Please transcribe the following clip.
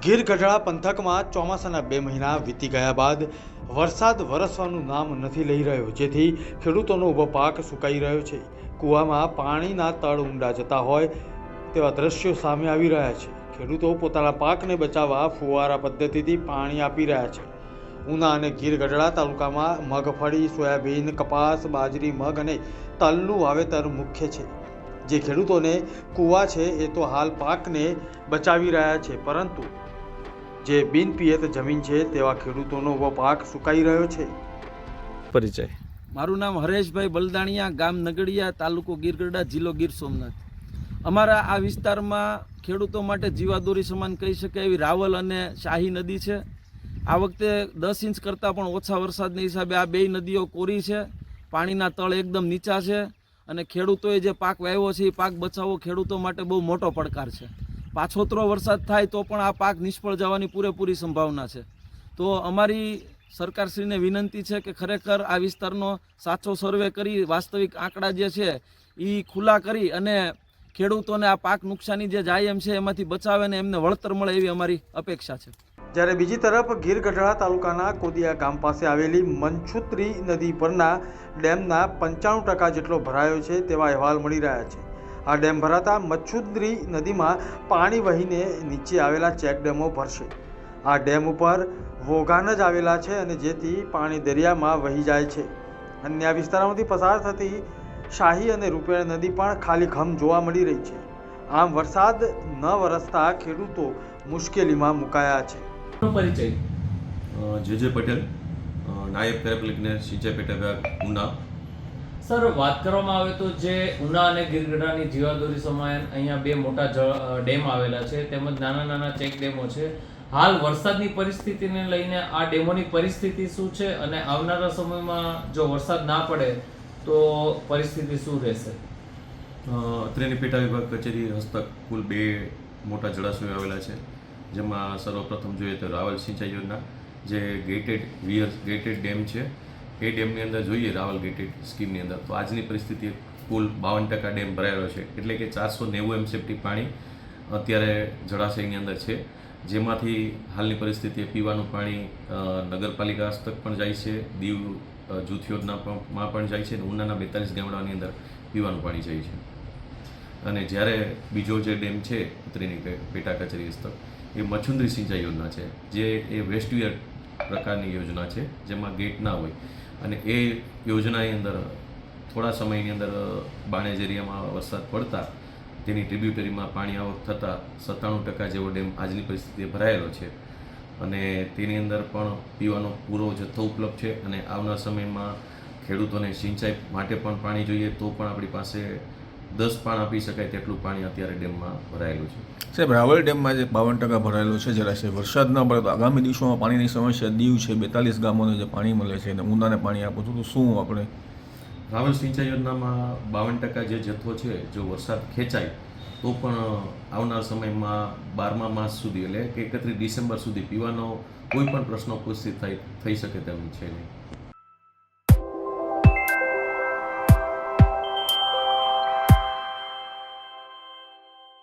ગીર ગઢડા પંથકમાં ચોમાસાના 2 મહિના વીતી ગયા બાદ વરસાદ વરસવાનું નામ નથી લઈ રહ્યો, જેથી ખેડૂતોનો ઊભો પાક સુકાઈ રહ્યો છે। કૂવામાં પાણીના તળ ઊંડા જતા હોય તેવા દ્રશ્યો સામે આવી રહ્યા છે। ખેડૂતો પોતાના પાકને બચાવવા ફુવારા પદ્ધતિથી પાણી આપી રહ્યા છે। ઉના અને ગીર ગઢડા તાલુકામાં મગફળી, સોયાબીન, કપાસ, બાજરી, મગ અને તલનું વાવેતર મુખ્ય છે। જે ખેડૂતોને કૂવા છે એ તો હાલ પાકને બચાવી રહ્યા છે, પરંતુ જે બિનપિયત જમીન છે તેવા ખેડૂતોનો પાક સુકાઈ રહ્યો છે। પરિચય: મારું નામ હરેશભાઈ બલદાણિયા, ગામ નગડિયા, તાલુકો ગીર ગઢડા, જિલ્લો ગીર સોમનાથ। અમારા આ વિસ્તારમાં ખેડૂતો માટે જીવાદોરી સમાન કહી શકાય એવી રાવલ અને શાહી નદી છે। આ વખતે 10 ઇંચ કરતાં પણ ઓછા વરસાદના હિસાબે આ બે નદીઓ કોરી છે, પાણીના તળ એકદમ નીચા છે અને ખેડૂતોએ જે પાક વાવ્યો છે એ પાક બચાવવો ખેડૂતો માટે બહુ મોટો પડકાર છે। પાછોતરો વરસાદ થાય તો પણ આ પાક નિષ્ફળ જવાની પૂરેપૂરી સંભાવના છે। તો અમારી સરકારશ્રીને વિનંતી છે કે ખરેખર આ વિસ્તારનો સાચો સર્વે કરી વાસ્તવિક આંકડા જે છે એ ખુલ્લા કરી અને ખેડૂતોને આ પાક નુકસાની જે જાય એમ છે એમાંથી બચાવે ને એમને વળતર મળે એવી અમારી અપેક્ષા છે। જ્યારે બીજી તરફ ગીર ગઢડા તાલુકાના કોદિયા ગામ પાસે આવેલી મંછુત્રી નદી પરના ડેમના 95% જેટલો ભરાયો છે તેવા અહેવાલ મળી રહ્યા છે। આ ડેમ ભરાતા મંછુત્રી નદીમાં પાણી વહીને નીચે આવેલા ચેકડેમો ભરશે। આ ડેમ ઉપર વોગાન જ આવેલા છે અને જેથી પાણી દરિયામાં વહી જાય છે। અન્ય વિસ્તારોમાંથી પસાર થતી શાહી અને રૂપિયા નદી પણ ખાલી ખમ જોવા મળી રહી છે। આમ વરસાદ ન વરસતા ખેડૂતો મુશ્કેલીમાં મુકાયા છે। પરિચય: જે પટેલ, નાયબ કાર્યપાલક ઇજનેર, સિંચાઈ પેટા વિભાગ, ઉના। સર, વાત કરવામાં આવે તો જે ઉના અને ગીર ગઢડાની જીવાદોરી સમાન અહીંયા બે મોટા ડેમ આવેલા છે, તેમજ નાના નાના ચેક ડેમો છે। હાલ વરસાદની પરિસ્થિતિને લઈને આ ડેમોની પરિસ્થિતિ શું છે અને આવનારા સમયમાં જો વરસાદ ના પડે તો પરિસ્થિતિ શું રહેશે? અત્રેની પેટા વિભાગ કચેરી હસ્તક કુલ 2 મોટા જળાશયો આવેલા છે, જેમાં સર્વપ્રથમ જોઈએ તો રાવલ સિંચાઈ યોજના, જે ગેટેડ ડેમ છે। એ ડેમની અંદર જોઈએ રાવલ ગેટેડ સ્કીમની અંદર તો આજની પરિસ્થિતિ કુલ 52% ડેમ ભરાયેલો છે, એટલે કે 490 એમસીએફટી પાણી અત્યારે જળાશયની અંદર છે, જેમાંથી હાલની પરિસ્થિતિએ પીવાનું પાણી નગરપાલિકા હસ્તક પણ જાય છે, દીવ જૂથ યોજનામાં પણ જાય છે અને ઉનાના 42 ગામડાની અંદર પીવાનું પાણી જાય છે। અને જ્યારે બીજો જે ડેમ છે અત્રેની પેટા કચેરી હસ્તક, એ મછુંદરી સિંચાઈ યોજના છે, જે એ વેસ્ટવિયર પ્રકારની યોજના છે, જેમાં ગેટ ના હોય અને એ યોજનાની અંદર થોડા સમયની અંદર બાણેજ એરિયામાં વરસાદ પડતા તેની ટ્રિબ્યુટરીમાં પાણી આવક થતાં 97% જેવો ડેમ આજની પરિસ્થિતિએ ભરાયેલો છે અને તેની અંદર પણ પીવાનો પૂરો જથ્થો ઉપલબ્ધ છે અને આવનાર સમયમાં ખેડૂતોને સિંચાઈ માટે પણ પાણી જોઈએ તો પણ આપણી પાસે 10 પાણ આપી શકાય તેટલું પાણી અત્યારે ડેમમાં ભરાયેલું છે। સાહેબ, રાવલ ડેમમાં જે 52% ભરાયેલું છે જળાશય, વરસાદ ન પડે તો આગામી દિવસોમાં પાણીની સમસ્યા દીવ છે, 42 ગામોને જે પાણી મળે છે અને ઉનાને પાણી આપું છું તો શું આપણે રાવલ સિંચાઈ યોજનામાં 52% જે જથ્થો છે, જો વરસાદ ખેંચાય તો પણ આવનાર સમયમાં 12મા માસ સુધી એટલે કે 31 ડિસેમ્બર સુધી પીવાનો કોઈ પણ પ્રશ્ન ઉપસ્થિત થઈ શકે તેમ છે નહીં।